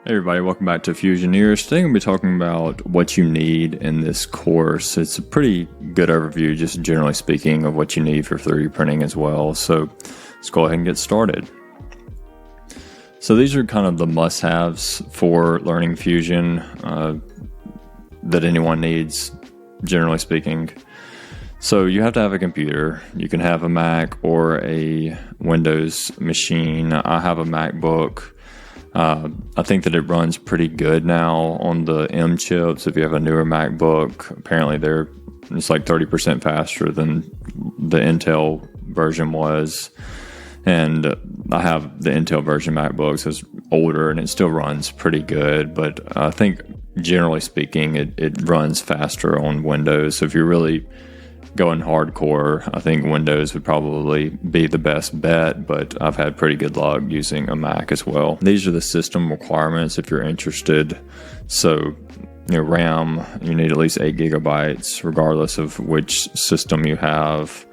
Hey everybody, welcome back to Fusioneers. Today I'm going to be talking about what you need in this course. It's a pretty good overview, just generally speaking, of what you need for 3D printing as well. So let's go ahead and get started. So these are kind of the must-haves for learning Fusion that anyone needs, generally speaking. So you have to have a computer. You can have a Mac or a Windows machine. I have a MacBook. I think that it runs pretty good now on the M chips. If you have a newer MacBook, apparently it's like 30% faster than the Intel version was. And I have the Intel version MacBook, so it's older and it still runs pretty good. But I think generally speaking, it runs faster on Windows. So if you're really going hardcore, I think Windows would probably be the best bet, but I've had pretty good luck using a Mac as well. These are the system requirements if you're interested. So, RAM, you need at least 8 gigabytes, regardless of which system you have.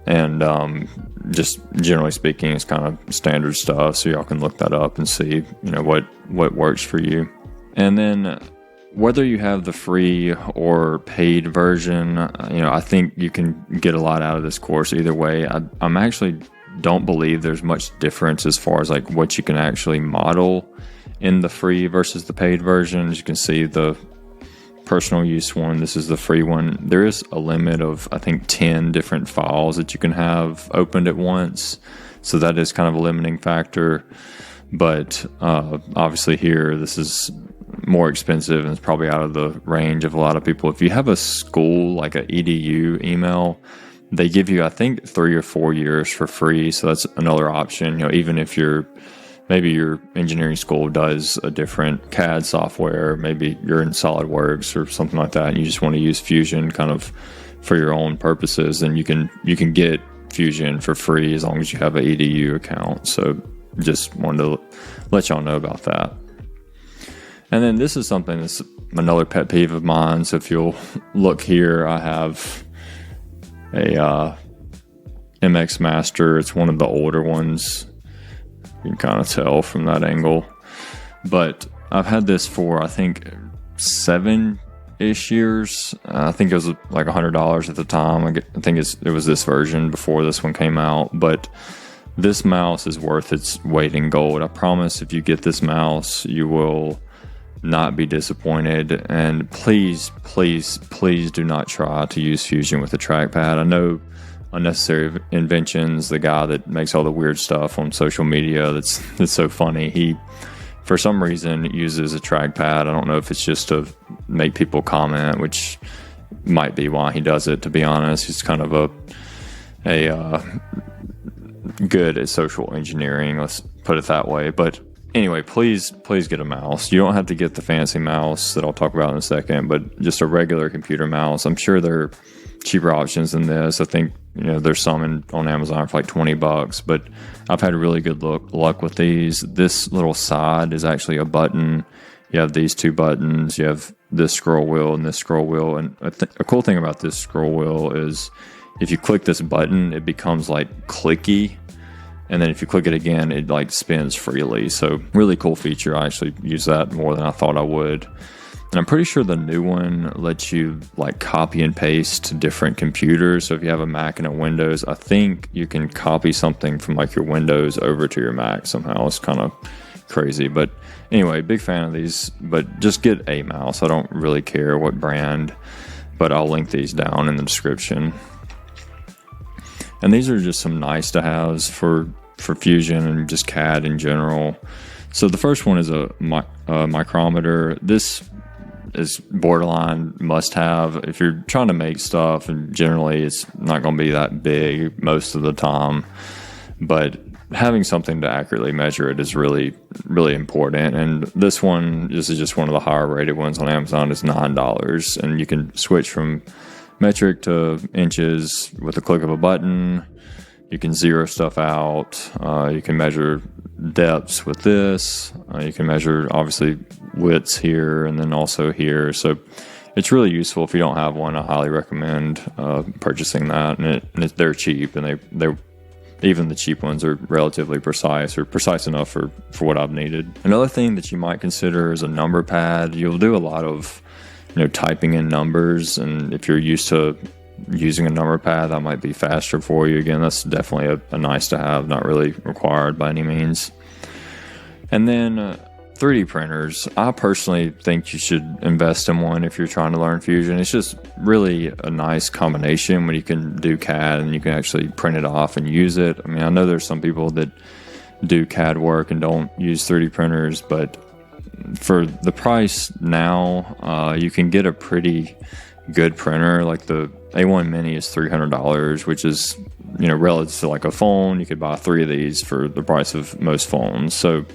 And just generally speaking, it's kind of standard stuff, so y'all can look that up and see, what works for you. And then whether you have the free or paid version, I think you can get a lot out of this course either way. I'm actually don't believe there's much difference as far as like what you can actually model in the free versus the paid version. As you can see, the personal use one, this is the free one. There is a limit of, I think, 10 different files that you can have opened at once. So that is kind of a limiting factor. But obviously here, this is more expensive and it's probably out of the range of a lot of people. If you have a school, like an EDU email, they give you, I think, 3 or 4 years for free. So that's another option. Even if maybe your engineering school does a different CAD software, maybe you're in SolidWorks or something like that, and you just want to use Fusion kind of for your own purposes, then you can get Fusion for free as long as you have an EDU account. So just wanted to let y'all know about that. And then this is something that's another pet peeve of mine. So if you'll look here, I have a MX Master. It's one of the older ones. You can kind of tell from that angle. But I've had this for, I think, 7-ish years. I think it was like $100 at the time. I think it was this version before this one came out. But this mouse is worth its weight in gold. I promise if you get this mouse, you will not be disappointed. And please do not try to use Fusion with a trackpad. I know Unnecessary Inventions, the guy that makes all the weird stuff on social media, that's so funny, he for some reason uses a trackpad. I don't know if it's just to make people comment, which might be why he does it, to be honest. He's kind of a good at social engineering, let's put it that way. But anyway, please get a mouse. You don't have to get the fancy mouse that I'll talk about in a second, but just a regular computer mouse. I'm sure there are cheaper options than this. I think there's some on Amazon for like $20, but I've had really good luck with these. This little side is actually a button. You have these 2 buttons. You have this scroll wheel and this scroll wheel. And a cool thing about this scroll wheel is if you click this button, it becomes like clicky. And then if you click it again, it like spins freely. So really cool feature. I actually use that more than I thought I would. And I'm pretty sure the new one lets you like copy and paste to different computers. So if you have a Mac and a Windows, I think you can copy something from like your Windows over to your Mac somehow. It's kind of crazy. But anyway, big fan of these. But just get a mouse. I don't really care what brand, but I'll link these down in the description. And these are just some nice to haves for Fusion and just CAD in general. So the first one is a micrometer. This is borderline must have if you're trying to make stuff, and generally it's not going to be that big most of the time, but having something to accurately measure it is really, really important. And this is just one of the higher rated ones on Amazon. It's $9, and you can switch from metric to inches with a click of a button. You can zero stuff out. You can measure depths with this. You can measure, obviously, widths here and then also here. So it's really useful. If you don't have one, I highly recommend purchasing that. And they're cheap, and they even the cheap ones are relatively precise, or precise enough for what I've needed. Another thing that you might consider is a number pad. You'll do a lot of typing in numbers, and if you're used to using a number pad, that might be faster for you. Again, that's definitely a nice to have, not really required by any means. And then 3D printers. I personally think you should invest in one if you're trying to learn Fusion. It's just really a nice combination when you can do CAD and you can actually print it off and use it. I mean, I know there's some people that do CAD work and don't use 3D printers, but for the price now, you can get a pretty good printer. Like the A1 Mini is $300, which is, relative to like a phone. You could buy 3 of these for the price of most phones. So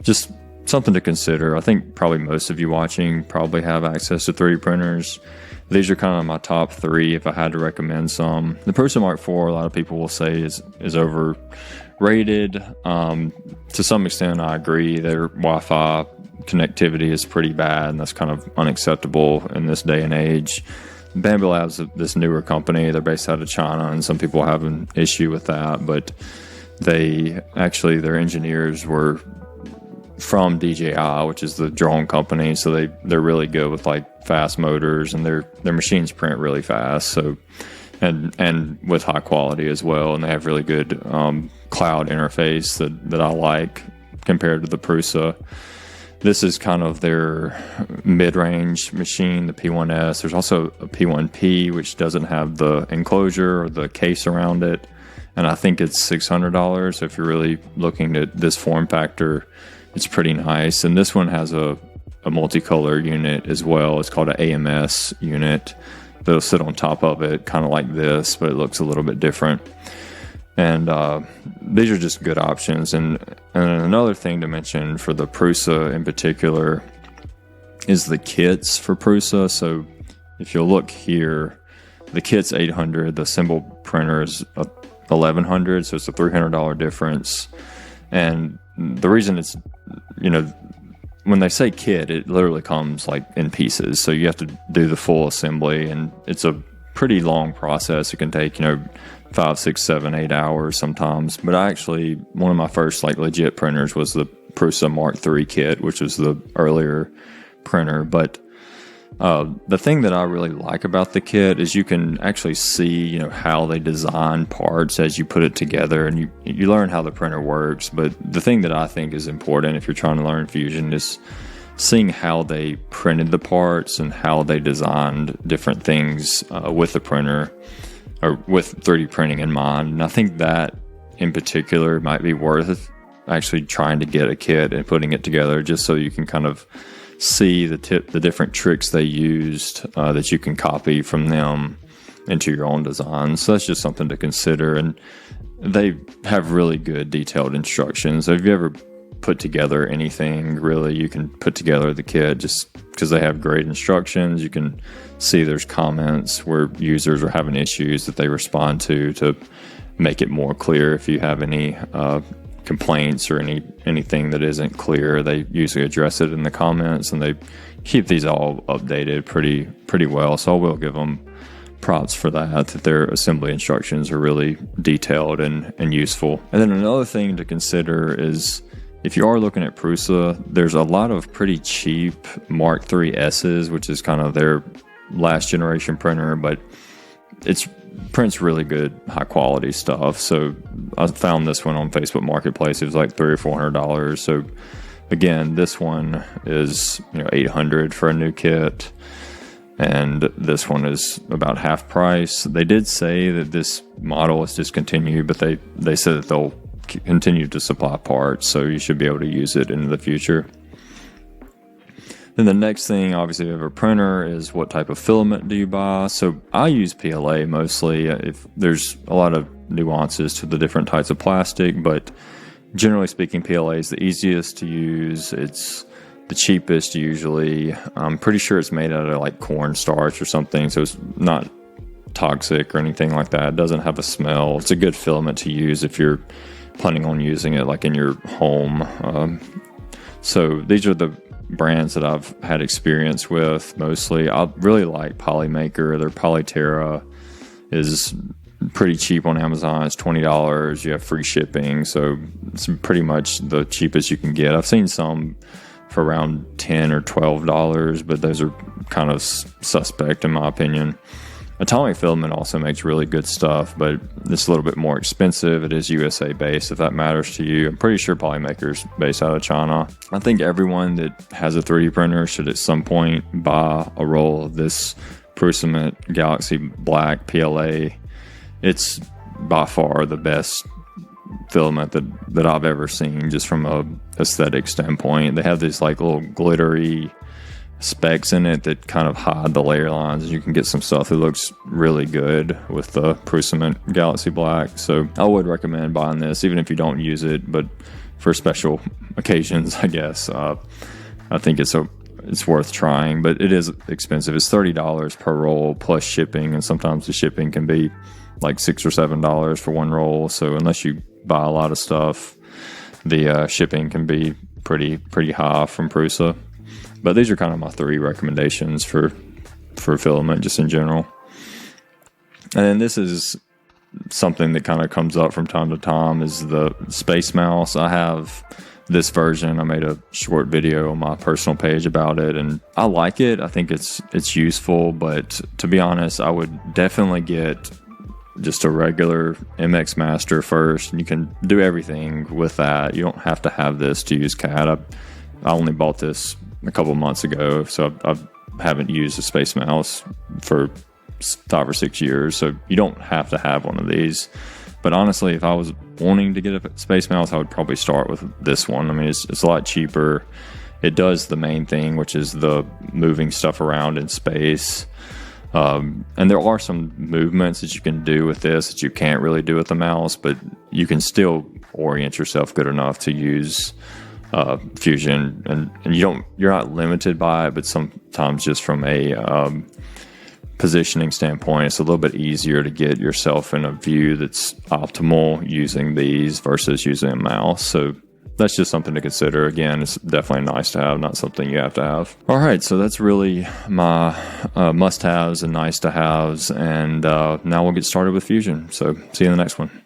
just something to consider. I think probably most of you watching probably have access to 3D printers. These are kind of my top 3 if I had to recommend some. The Prusa Mark IV, a lot of people will say is overrated. To some extent, I agree. Their Wi-Fi connectivity is pretty bad, and that's kind of unacceptable in this day and age. Bambu Labs, this newer company, they're based out of China, and some people have an issue with that, but their engineers were from DJI, which is the drone company, so they're really good with like fast motors, and their machines print really fast, so and with high quality as well, and they have really good cloud interface that I like compared to the Prusa. This is kind of their mid-range machine, the P1S. There's also a P1P, which doesn't have the enclosure or the case around it, and I think it's $600. So if you're really looking at this form factor, it's pretty nice. And this one has a multicolor unit as well. It's called an AMS unit. That'll sit on top of it, kind of like this, but it looks a little bit different. And these are just good options. And another thing to mention for the Prusa in particular is the kits for Prusa. So if you'll look here, the kit's $800, the symbol printer is $1,100, so it's a $300 difference. And the reason it's, when they say kit, it literally comes like in pieces. So you have to do the full assembly, and it's a pretty long process. It can take, 5, 6, 7, 8 hours sometimes. But one of my first like legit printers was the Prusa Mark III kit, which was the earlier printer. But the thing that I really like about the kit is you can actually see, how they design parts as you put it together, and you learn how the printer works. But the thing that I think is important if you're trying to learn Fusion is seeing how they printed the parts and how they designed different things with the printer, or with 3D printing in mind. And I think that in particular might be worth actually trying to get a kit and putting it together, just so you can kind of see the different tricks they used that you can copy from them into your own design. So that's just something to consider. And they have really good detailed instructions. So if you ever put together anything, really, you can put together the kit just because they have great instructions. You can see there's comments where users are having issues that they respond to make it more clear. If you have any complaints or anything that isn't clear, they usually address it in the comments, and they keep these all updated pretty well. So I will give them props for that their assembly instructions are really detailed and useful. And then another thing to consider is, if you are looking at Prusa, there's a lot of pretty cheap Mark III S's, which is kind of their last generation printer, but it's prints really good high quality stuff. So I found this one on Facebook Marketplace. It was like $300 or $400. So again, this one is $800 for a new kit, and this one is about half price. They did say that this model is discontinued, but they said that they'll continue to supply parts, so you should be able to use it in the future. Then the next thing, obviously, if you have a printer, is what type of filament do you buy? So I use PLA mostly. If there's a lot of nuances to the different types of plastic, but generally speaking, PLA is the easiest to use. It's the cheapest usually. I'm pretty sure it's made out of like cornstarch or something, so it's not toxic or anything like that. It doesn't have a smell. It's a good filament to use if you're planning on using it like in your home. So these are the brands that I've had experience with mostly. I really like Polymaker. Their Polyterra is pretty cheap on Amazon. It's $20. You have free shipping, so it's pretty much the cheapest you can get. I've seen some for around $10 or $12, but those are kind of suspect in my opinion. Atomic Filament also makes really good stuff, but it's a little bit more expensive. It is USA based, if that matters to you. I'm pretty sure Polymaker's based out of China. I think everyone that has a 3D printer should at some point buy a roll of this Prusament Galaxy Black PLA. It's by far the best filament that I've ever seen, just from a aesthetic standpoint. They have these like little glittery specs in it that kind of hide the layer lines. You can get some stuff that looks really good with the Prusament Galaxy Black. So I would recommend buying this, even if you don't use it, but for special occasions, I guess. I think it's worth trying, but it is expensive. It's $30 per roll plus shipping, and sometimes the shipping can be like $6 or $7 for one roll. So unless you buy a lot of stuff, the shipping can be pretty high from Prusa. But these are kind of my 3 recommendations for filament just in general. And then this is something that kind of comes up from time to time, is the SpaceMouse. I have this version. I made a short video on my personal page about it, and I like it. I think it's useful, but to be honest, I would definitely get just a regular MX Master first, and you can do everything with that. You don't have to have this to use CAD. I only bought this a couple months ago, so I haven't used a SpaceMouse for 5 or 6 years, so you don't have to have one of these. But honestly, if I was wanting to get a SpaceMouse, I would probably start with this one. I mean, it's a lot cheaper. It does the main thing, which is the moving stuff around in space. And there are some movements that you can do with this that you can't really do with the mouse, but you can still orient yourself good enough to use Fusion, and you're not limited by it, but sometimes just from a positioning standpoint, it's a little bit easier to get yourself in a view that's optimal using these versus using a mouse. So that's just something to consider. Again, it's definitely nice to have, not something you have to have. All right, so that's really my must-haves and nice-to-haves, and now we'll get started with Fusion. So see you in the next one.